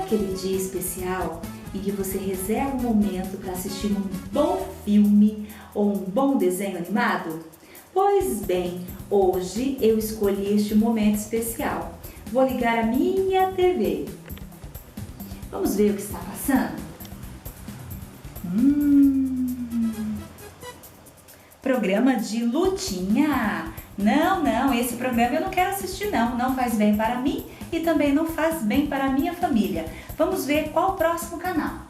aquele dia especial em que você reserva um momento para assistir um bom filme ou um bom desenho animado? Pois bem, hoje eu escolhi este momento especial. Vou ligar a minha TV. Vamos ver o que está passando? Programa de lutinha. Não, esse programa eu não quero assistir não faz bem para mim e também não faz bem para a minha família. Vamos ver qual o próximo canal.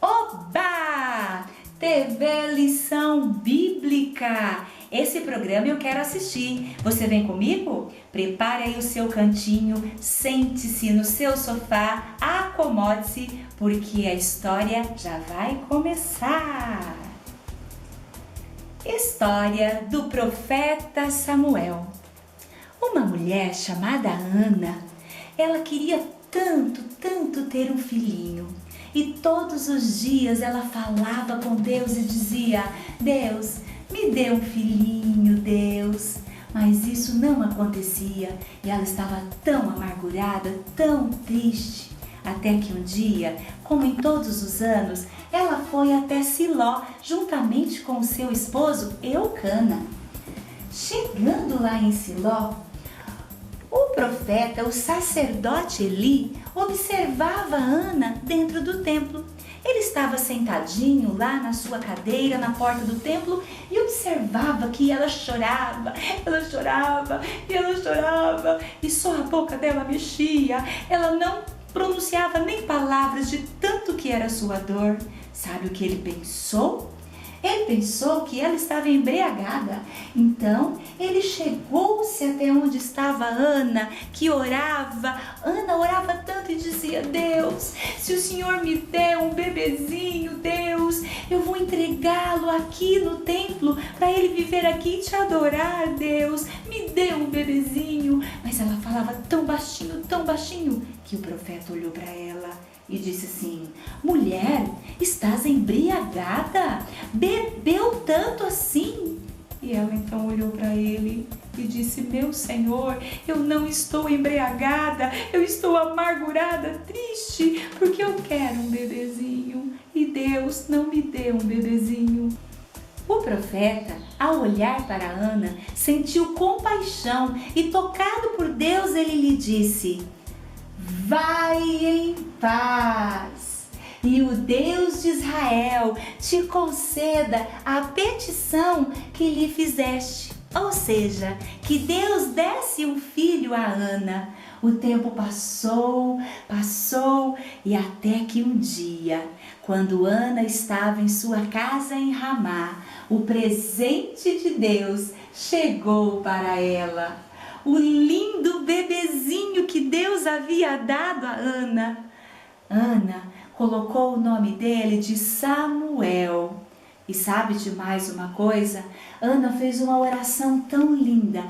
Oba! TV Lição Bíblica. Esse programa eu quero assistir. Você vem comigo? Prepare aí o seu cantinho, sente-se no seu sofá, acomode-se, porque a história já vai começar. História do profeta Samuel. Uma mulher chamada Ana, ela queria tanto ter um filhinho. E todos os dias ela falava com Deus e dizia: Deus, me dê um filhinho, Deus. Mas isso não acontecia e ela estava tão amargurada, tão triste. Até que um dia, como em todos os anos, ela foi até Siló, juntamente com o seu esposo Eucana. Chegando lá em Siló, o profeta, o sacerdote Eli, observava Ana dentro do templo. Ele estava sentadinho lá na sua cadeira, na porta do templo, e observava que ela chorava, e só a boca dela mexia. Ela não pronunciava nem palavras de tanto que era sua dor. Sabe o que ele pensou? Ele pensou que ela estava embriagada. Então, ele chegou-se até onde estava Ana, que orava. Ana orava tanto e dizia: Deus, se o Senhor me der um bebezinho, Deus, eu vou entregá-lo aqui no templo para ele viver aqui e te adorar, Deus. Me dê um bebezinho. Mas ela falava tão baixinho, que o profeta olhou para ela e disse assim: mulher, estás embriagada? Bebeu tanto assim? E ela então olhou para ele e disse: meu Senhor, eu não estou embriagada, eu estou amargurada, triste, porque eu quero um bebezinho e Deus não me deu um bebezinho. O profeta, ao olhar para Ana, sentiu compaixão e, tocado por Deus, ele lhe disse: vai em paz, e o Deus de Israel te conceda a petição que lhe fizeste. Ou seja, que Deus desse um filho a Ana. O tempo passou e até que um dia, quando Ana estava em sua casa em Ramá, o presente de Deus chegou para ela. O lindo bebezinho que Deus havia dado a Ana. Ana colocou o nome dele de Samuel. E sabe de mais uma coisa? Ana fez uma oração tão linda,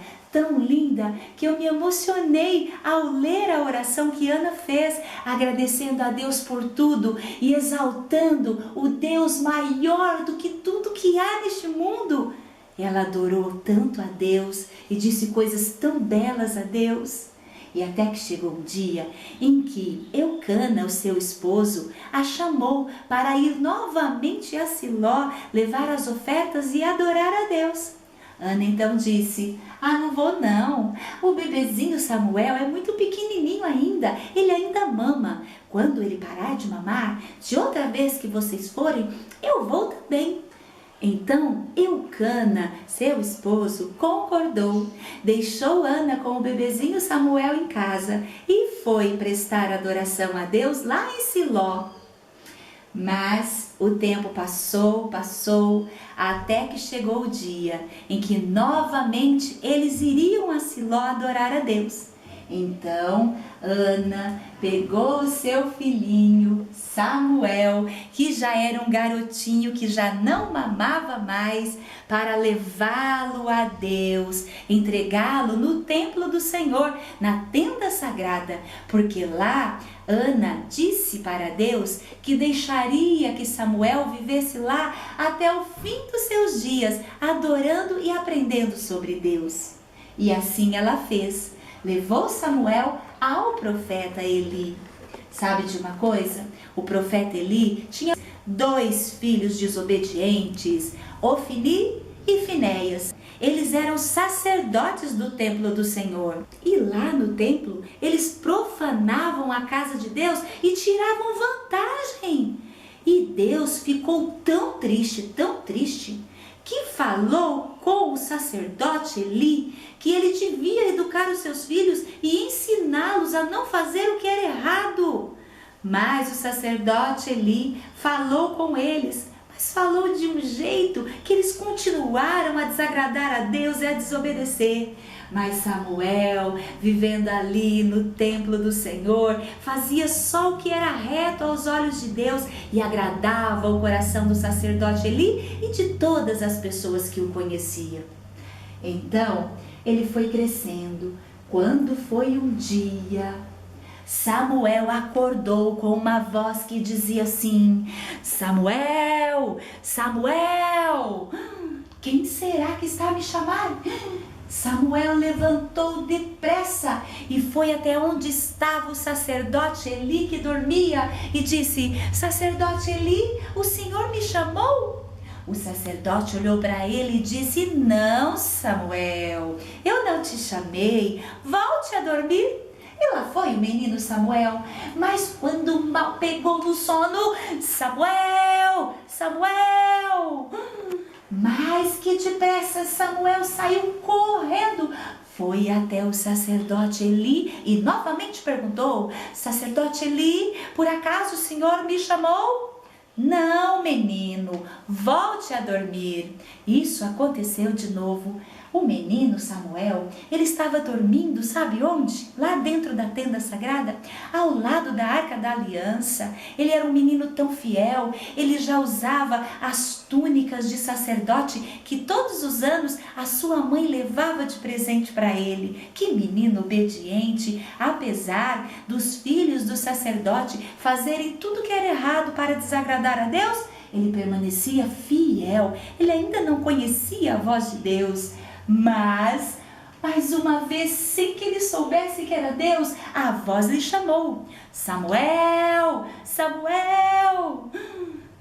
que eu me emocionei ao ler a oração que Ana fez, agradecendo a Deus por tudo e exaltando o Deus maior do que tudo que há neste mundo. Ela adorou tanto a Deus e disse coisas tão belas a Deus. E até que chegou um dia em que Eucana, o seu esposo, a chamou para ir novamente a Siló, levar as ofertas e adorar a Deus. Ana então disse: não vou não, o bebezinho Samuel é muito pequenininho ainda, ele ainda mama. Quando ele parar de mamar, de outra vez que vocês forem, eu vou também. Então Eucana, seu esposo, concordou, deixou Ana com o bebezinho Samuel em casa e foi prestar adoração a Deus lá em Siló. Mas o tempo passou, até que chegou o dia em que novamente eles iriam a Siló adorar a Deus. Então Ana pegou o seu filhinho Samuel, que já era um garotinho que já não mamava mais, para levá-lo a Deus, entregá-lo no templo do Senhor, na tenda sagrada, porque lá Ana disse para Deus que deixaria que Samuel vivesse lá até o fim dos seus dias, adorando e aprendendo sobre Deus. E assim ela fez. levou Samuel ao profeta Eli. Sabe de uma coisa? O profeta Eli tinha 2 filhos desobedientes, Ofni e Finéias. Eles eram sacerdotes do templo do Senhor. E lá no templo, eles profanavam a casa de Deus e tiravam vantagem. E Deus ficou tão triste, que falou com o sacerdote Eli que ele devia educar os seus filhos e ensiná-los a não fazer o que era errado. Mas o sacerdote Eli falou com eles, mas falou de um jeito que eles continuaram a desagradar a Deus e a desobedecer. Mas Samuel, vivendo ali no templo do Senhor, fazia só o que era reto aos olhos de Deus e agradava o coração do sacerdote Eli e de todas as pessoas que o conheciam. Então, ele foi crescendo. Quando foi um dia, Samuel acordou com uma voz que dizia assim: Samuel, Samuel, quem será que está a me chamar? Samuel levantou depressa e foi até onde estava o sacerdote Eli, que dormia, e disse: Sacerdote Eli, o Senhor me chamou? O sacerdote olhou para ele e disse: Não, Samuel, eu não te chamei, volte a dormir. E lá foi o menino Samuel, mas quando mal pegou no sono, Samuel, Samuel! Mas que depressa Samuel saiu correndo, foi até o sacerdote Eli e novamente perguntou: Sacerdote Eli, por acaso o Senhor me chamou? Não, menino, volte a dormir. Isso aconteceu de novo. O menino Samuel, ele estava dormindo, sabe onde? Lá dentro da tenda sagrada, ao lado da Arca da Aliança. Ele era um menino tão fiel, ele já usava as túnicas de sacerdote que todos os anos a sua mãe levava de presente para ele. Que menino obediente, apesar dos filhos do sacerdote fazerem tudo que era errado para desagradar a Deus, ele permanecia fiel. Ele ainda não conhecia a voz de Deus. Mas, mais uma vez, sem que ele soubesse que era Deus, a voz lhe chamou: Samuel, Samuel!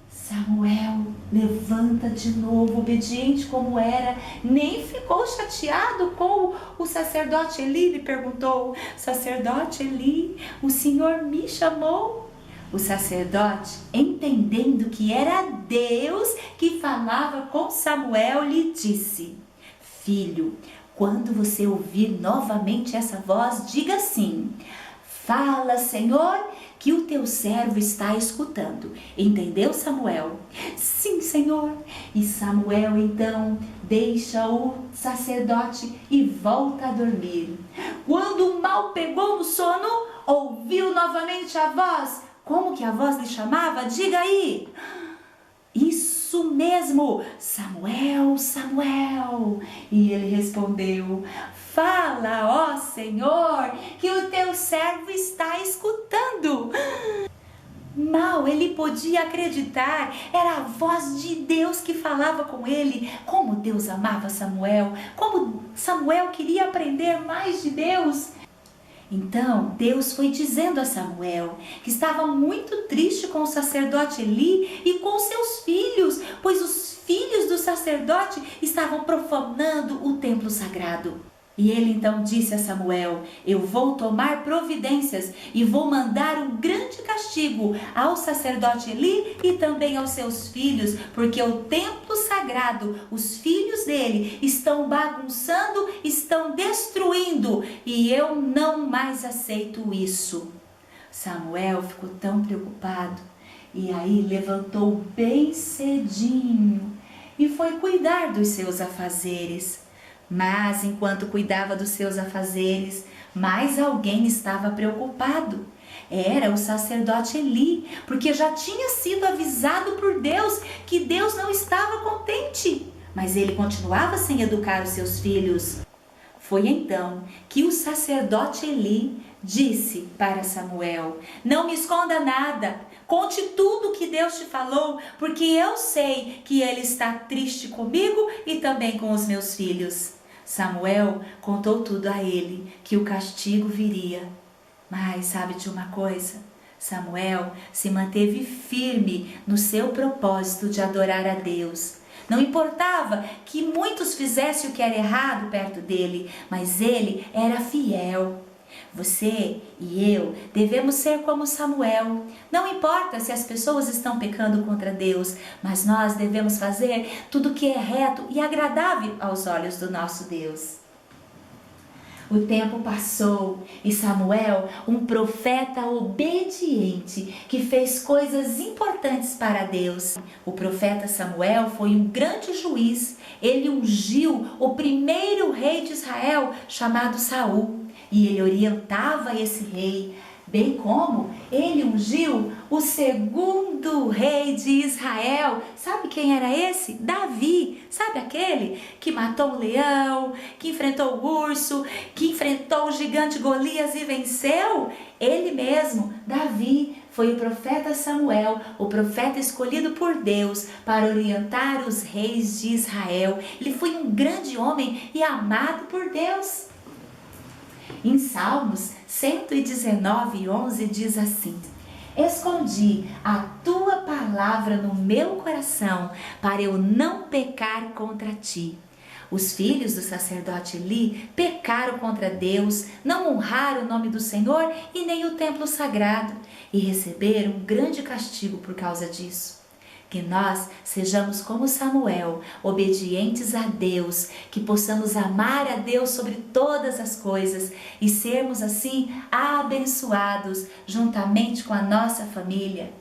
Samuel levanta de novo, obediente como era, nem ficou chateado com o sacerdote Eli. Ele perguntou: Sacerdote Eli, o Senhor me chamou? O sacerdote, entendendo que era Deus que falava com Samuel, lhe disse: Filho, quando você ouvir novamente essa voz, diga assim: Fala, Senhor, que o teu servo está escutando. Entendeu, Samuel? Sim, Senhor. E Samuel, então, deixa o sacerdote e volta a dormir. Quando mal pegou no sono, ouviu novamente a voz. Como que a voz lhe chamava? Diga aí. Isso mesmo, Samuel, Samuel. E ele respondeu: Fala, ó Senhor, que o teu servo está escutando. Mal ele podia acreditar, era a voz de Deus que falava com ele. Como Deus amava Samuel, como Samuel queria aprender mais de Deus. Então, Deus foi dizendo a Samuel que estava muito triste com o sacerdote Eli e com seus filhos, pois os filhos do sacerdote estavam profanando o templo sagrado. E ele então disse a Samuel: Eu vou tomar providências e vou mandar um grande castigo ao sacerdote Eli e também aos seus filhos, porque o templo sagrado, os filhos dele, estão bagunçando, estão destruindo, e eu não mais aceito isso. Samuel ficou tão preocupado e aí levantou bem cedinho e foi cuidar dos seus afazeres. Mas enquanto cuidava dos seus afazeres, mais alguém estava preocupado. Era o sacerdote Eli, porque já tinha sido avisado por Deus que Deus não estava contente. Mas ele continuava sem educar os seus filhos. Foi então que o sacerdote Eli disse para Samuel: Não me esconda nada, conte tudo o que Deus te falou, porque eu sei que ele está triste comigo e também com os meus filhos. Samuel contou tudo a ele, que o castigo viria. Mas sabe de uma coisa? Samuel se manteve firme no seu propósito de adorar a Deus. Não importava que muitos fizessem o que era errado perto dele, mas ele era fiel. Você e eu devemos ser como Samuel. Não importa se as pessoas estão pecando contra Deus, mas nós devemos fazer tudo o que é reto e agradável aos olhos do nosso Deus. O tempo passou e Samuel, um profeta obediente, que fez coisas importantes para Deus. O profeta Samuel foi um grande juiz. Ele ungiu o primeiro rei de Israel, chamado Saul. E ele orientava esse rei, bem como ele ungiu o segundo rei de Israel. Sabe quem era esse? Davi. Sabe aquele que matou o leão, que enfrentou o urso, que enfrentou o gigante Golias e venceu? Ele mesmo, Davi, foi o profeta Samuel, o profeta escolhido por Deus para orientar os reis de Israel. Ele foi um grande homem e amado por Deus. Em Salmos 119:11 diz assim: escondi a tua palavra no meu coração, para eu não pecar contra ti. Os filhos do sacerdote Eli pecaram contra Deus, não honraram o nome do Senhor e nem o templo sagrado, e receberam um grande castigo por causa disso. Que nós sejamos como Samuel, obedientes a Deus, que possamos amar a Deus sobre todas as coisas e sermos assim abençoados juntamente com a nossa família.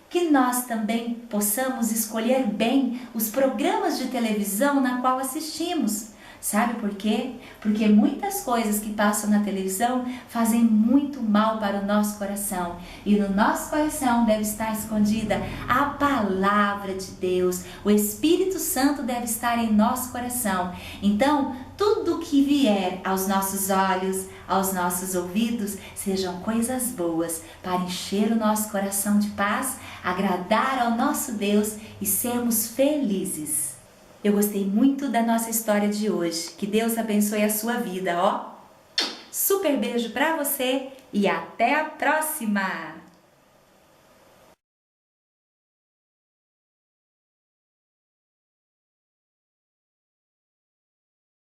Que nós também possamos escolher bem os programas de televisão na qual assistimos. Sabe por quê? Porque muitas coisas que passam na televisão fazem muito mal para o nosso coração. E no nosso coração deve estar escondida a palavra de Deus. O Espírito Santo deve estar em nosso coração. Então, tudo que vier aos nossos olhos, aos nossos ouvidos, sejam coisas boas para encher o nosso coração de paz, agradar ao nosso Deus e sermos felizes. Eu gostei muito da nossa história de hoje. Que Deus abençoe a sua vida, ó. Super beijo pra você e até a próxima!